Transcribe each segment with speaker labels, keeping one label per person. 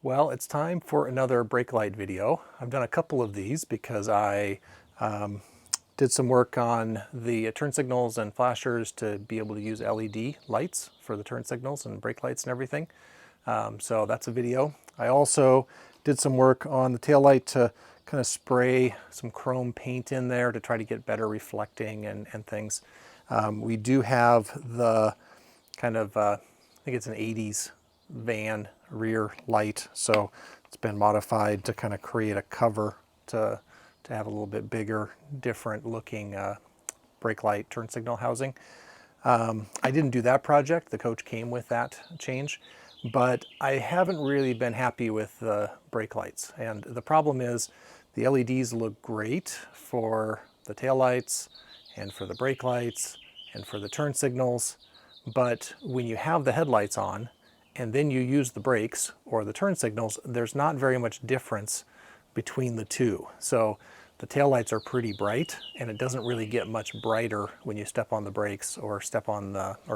Speaker 1: Well, it's time for another brake light video. I've done a couple of these because I did some work on the turn signals and flashers to be able to use LED lights for the turn signals and brake lights and everything. So that's a video. I also did some work on the taillight to kind of spray some chrome paint in there to try to get better reflecting and things. We do have the kind of, I think it's an 80s van rear light, so it's been modified to kind of create a cover to have a little bit bigger, different looking brake light turn signal housing. I didn't do that project, the coach came with that change, but I haven't really been happy with the brake lights. And the problem is the LEDs look great for the tail lights and for the brake lights and for the turn signals, but when you have the headlights on and then you use the brakes or the turn signals, there's not very much difference between the two. So the taillights are pretty bright, and it doesn't really get much brighter when you step on the brakes or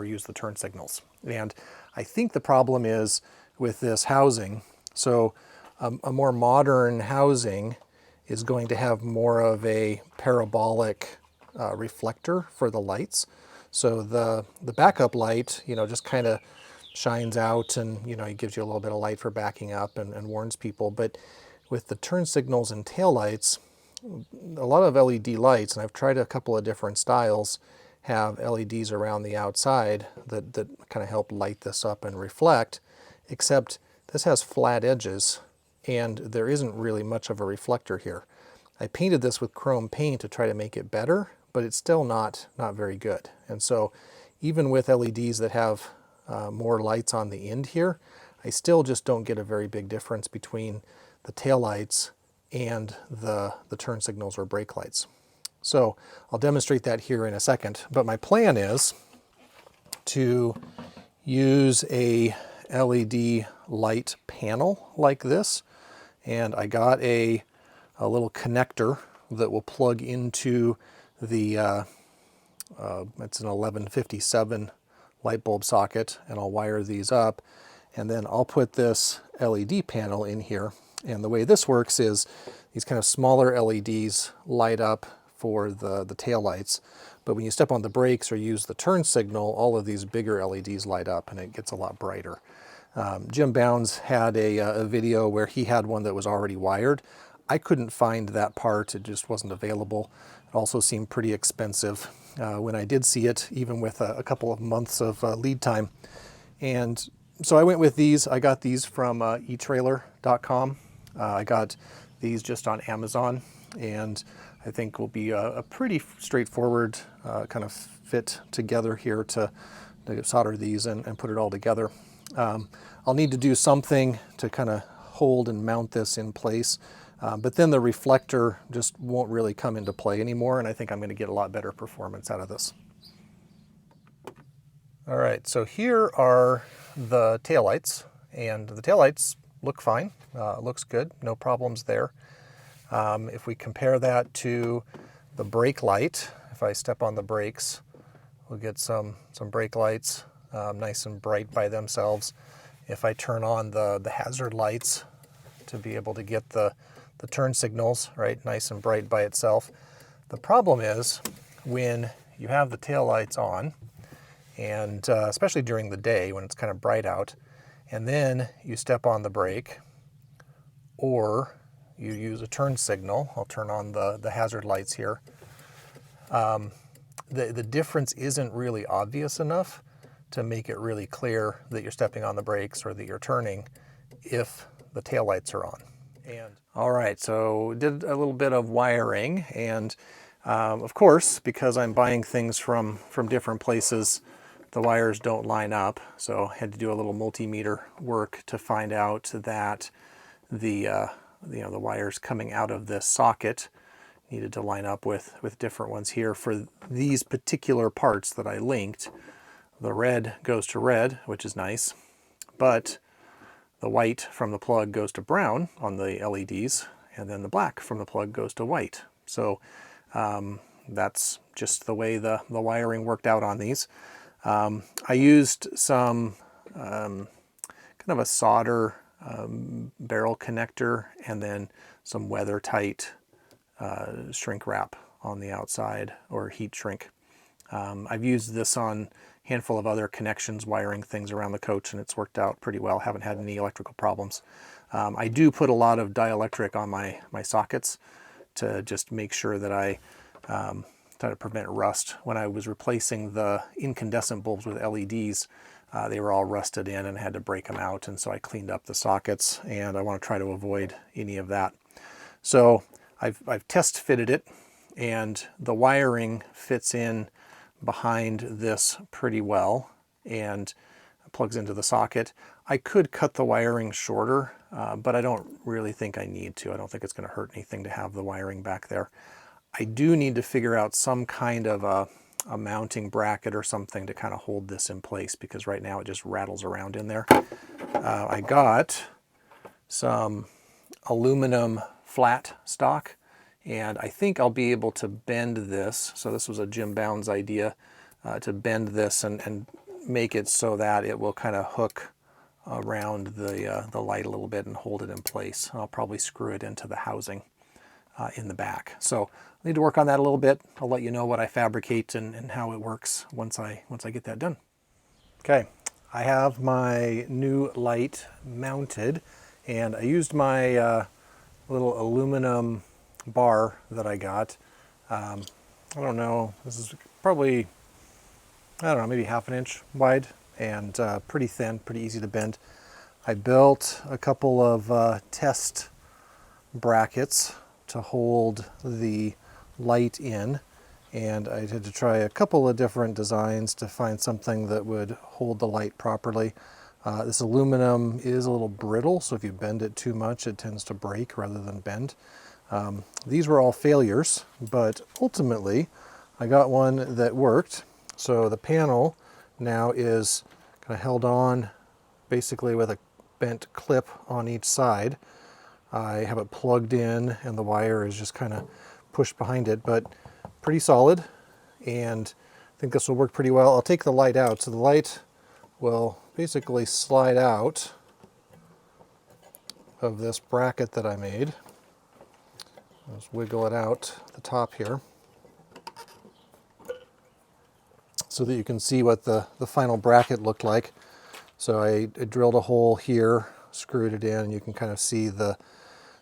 Speaker 1: use the turn signals. And I think the problem is with this housing. So a more modern housing is going to have more of a parabolic reflector for the lights. So the backup light, just kind of shines out and, it gives you a little bit of light for backing up and warns people. But with the turn signals and tail lights, a lot of LED lights, and I've tried a couple of different styles, have LEDs around the outside that kind of help light this up and reflect, except this has flat edges and there isn't really much of a reflector here. I painted this with chrome paint to try to make it better, but it's still not very good. And so even with LEDs that have more lights on the end here, I still just don't get a very big difference between the tail lights and the turn signals or brake lights. So I'll demonstrate that here in a second, but my plan is to use a LED light panel like this, and I got a little connector that will plug into the it's an 1157 light bulb socket, and I'll wire these up, and then I'll put this LED panel in here. And the way this works is these kind of smaller LEDs light up for the tail lights, but when you step on the brakes or use the turn signal, all of these bigger LEDs light up and it gets a lot brighter. Jim Bounds had a video where he had one that was already wired. I couldn't find that part, it just wasn't available. It also seemed pretty expensive when I did see it, even with a couple of months of lead time. And so I went with these. I got these from eTrailer.com. I got these just on Amazon, and I think will be a pretty straightforward kind of fit together here to solder these and put it all together. I'll need to do something to kind of hold and mount this in place, but then the reflector just won't really come into play anymore, and I think I'm going to get a lot better performance out of this. All right, so here are the taillights, and the taillights look fine. Looks good, no problems there. If we compare that to the brake light, if I step on the brakes, we'll get some brake lights, nice and bright by themselves. If I turn on the hazard lights to be able to get the turn signals, right, nice and bright by itself. The problem is when you have the tail lights on, and especially during the day when it's kind of bright out, and then you step on the brake or you use a turn signal. I'll turn on the hazard lights here. The difference isn't really obvious enough to make it really clear that you're stepping on the brakes or that you're turning if the tail lights are on. All right, so did a little bit of wiring, and of course, because I'm buying things from different places, the wires don't line up, so I had to do a little multimeter work to find out that the wires coming out of this socket needed to line up with different ones here. For these particular parts that I linked, the red goes to red, which is nice, but the white from the plug goes to brown on the LEDs, and then the black from the plug goes to white. So that's just the way the wiring worked out on these. I used some kind of a solder barrel connector, and then some weather tight shrink wrap on the outside, or heat shrink. I've used this on a handful of other connections, wiring things around the coach, and it's worked out pretty well. Haven't had any electrical problems. I do put a lot of dielectric on my sockets to just make sure that I try to prevent rust. When I was replacing the incandescent bulbs with LEDs, they were all rusted in and I had to break them out, and so I cleaned up the sockets, and I want to try to avoid any of that. So I've test fitted it, and the wiring fits in behind this pretty well and plugs into the socket. I could cut the wiring shorter, but I don't really think I need to. I don't think it's going to hurt anything to have the wiring back there. I do need to figure out some kind of a mounting bracket or something to kind of hold this in place, because right now it just rattles around in there. I got some aluminum flat stock, and I think I'll be able to bend this. So this was a Jim Bounds idea, to bend this and make it so that it will kind of hook around the light a little bit and hold it in place. I'll probably screw it into the housing in the back. So I need to work on that a little bit. I'll let you know what I fabricate and how it works once I get that done. Okay, I have my new light mounted, and I used my little aluminum bar that I got. I don't know, this is probably, I don't know, maybe ½ inch wide, and pretty thin, pretty easy to bend. I built a couple of test brackets to hold the light in, and I had to try a couple of different designs to find something that would hold the light properly. This aluminum is a little brittle, so if you bend it too much, it tends to break rather than bend. These were all failures, but ultimately I got one that worked. So the panel now is kind of held on basically with a bent clip on each side. I have it plugged in, and the wire is just kind of pushed behind it, but pretty solid, and I think this will work pretty well. I'll take the light out. So the light will basically slide out of this bracket that I made. Just wiggle it out the top here so that you can see what the final bracket looked like. So I drilled a hole here, screwed it in, and you can kind of see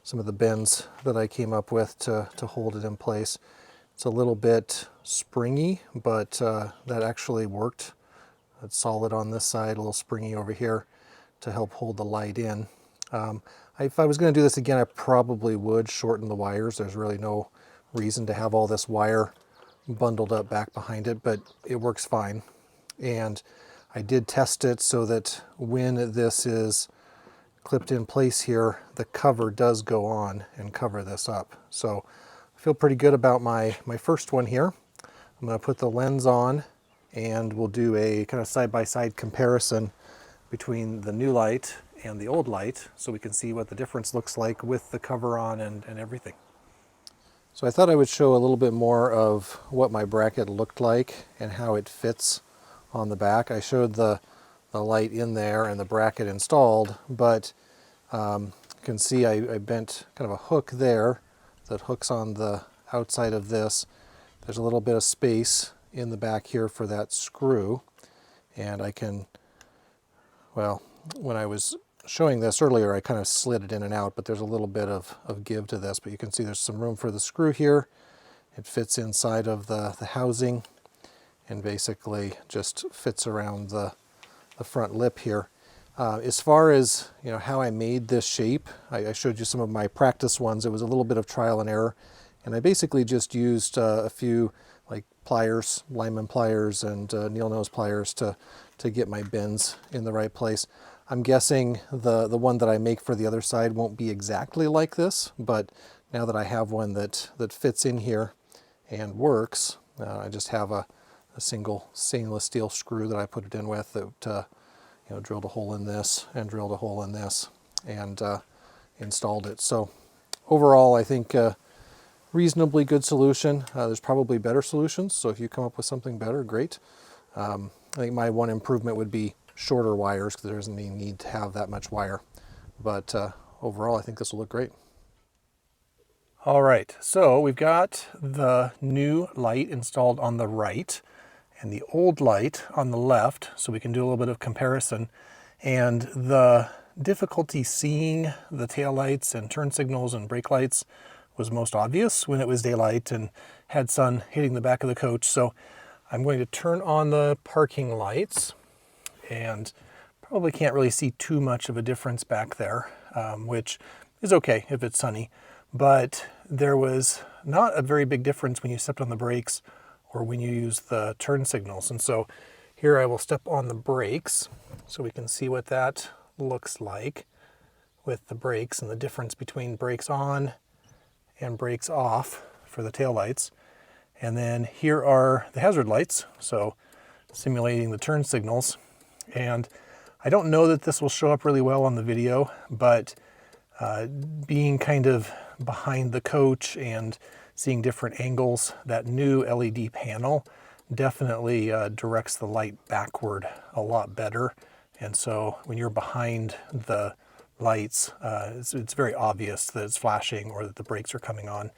Speaker 1: some of the bends that I came up with to hold it in place. It's a little bit springy, but that actually worked. It's solid on this side, a little springy over here to help hold the light in. If I was going to do this again, I probably would shorten the wires. There's really no reason to have all this wire bundled up back behind it, but it works fine. And I did test it so that when this is clipped in place here, the cover does go on and cover this up. So I feel pretty good about my first one here. I'm going to put the lens on, and we'll do a kind of side-by-side comparison between the new light and the old light, so we can see what the difference looks like with the cover on and everything. So I thought I would show a little bit more of what my bracket looked like and how it fits on the back. I showed the light in there and the bracket installed, but you can see I bent kind of a hook there that hooks on the outside of this. There's a little bit of space in the back here for that screw, and I can, well, when I was showing this earlier, I kind of slid it in and out, but there's a little bit of give to this, but you can see there's some room for the screw here. It fits inside of the housing and basically just fits around the front lip here. As far as how I made this shape, I showed you some of my practice ones. It was a little bit of trial and error, and I basically just used a few like pliers, lineman pliers and needle nose pliers to get my bends in the right place. I'm guessing the one that I make for the other side won't be exactly like this, but now that I have one that fits in here and works, I just have a single stainless steel screw that I put it in with that drilled a hole in this and drilled a hole in this and installed it. So overall, I think reasonably good solution. There's probably better solutions, so if you come up with something better, great. I think my one improvement would be shorter wires, because there isn't any need to have that much wire. but overall I think this will look great. All right, so we've got the new light installed on the right and the old light on the left, so we can do a little bit of comparison. And the difficulty seeing the taillights and turn signals and brake lights was most obvious when it was daylight and had sun hitting the back of the coach. So I'm going to turn on the parking lights, and probably can't really see too much of a difference back there, which is okay if it's sunny. But there was not a very big difference when you stepped on the brakes or when you use the turn signals. And so here I will step on the brakes so we can see what that looks like with the brakes and the difference between brakes on and brakes off for the taillights. And then here are the hazard lights, so simulating the turn signals. And I don't know that this will show up really well on the video, but being kind of behind the coach and seeing different angles, that new LED panel definitely directs the light backward a lot better. And so when you're behind the lights, it's very obvious that it's flashing or that the brakes are coming on.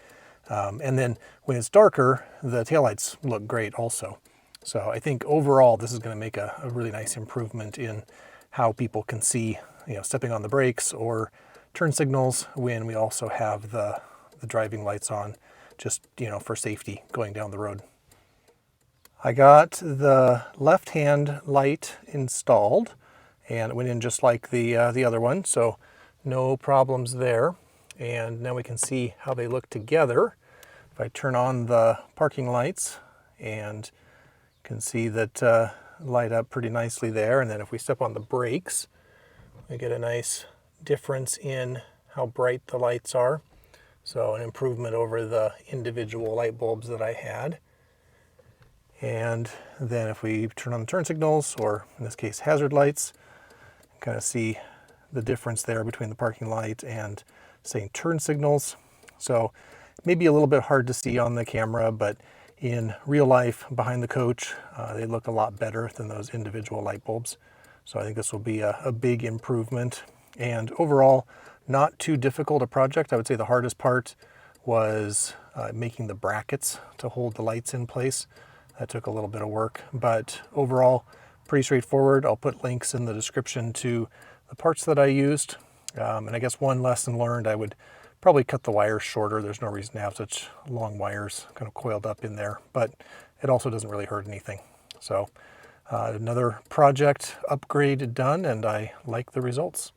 Speaker 1: And then when it's darker, the taillights look great also. So I think overall this is going to make a really nice improvement in how people can see, stepping on the brakes or turn signals when we also have the driving lights on, just, for safety going down the road. I got the left-hand light installed, and it went in just like the other one, so no problems there. And now we can see how they look together. If I turn on the parking lights, and can see that light up pretty nicely there. And then if we step on the brakes, we get a nice difference in how bright the lights are. So an improvement over the individual light bulbs that I had. And then if we turn on the turn signals, or in this case hazard lights, kind of see the difference there between the parking light and, say, turn signals. So maybe a little bit hard to see on the camera, but in real life behind the coach, they look a lot better than those individual light bulbs. So I think this will be a big improvement. And overall, not too difficult a project. I would say the hardest part was making the brackets to hold the lights in place. That took a little bit of work, but overall, pretty straightforward. I'll put links in the description to the parts that I used. And I guess one lesson learned, I would probably cut the wires shorter. There's no reason to have such long wires kind of coiled up in there, but it also doesn't really hurt anything. So another project upgrade done, and I like the results.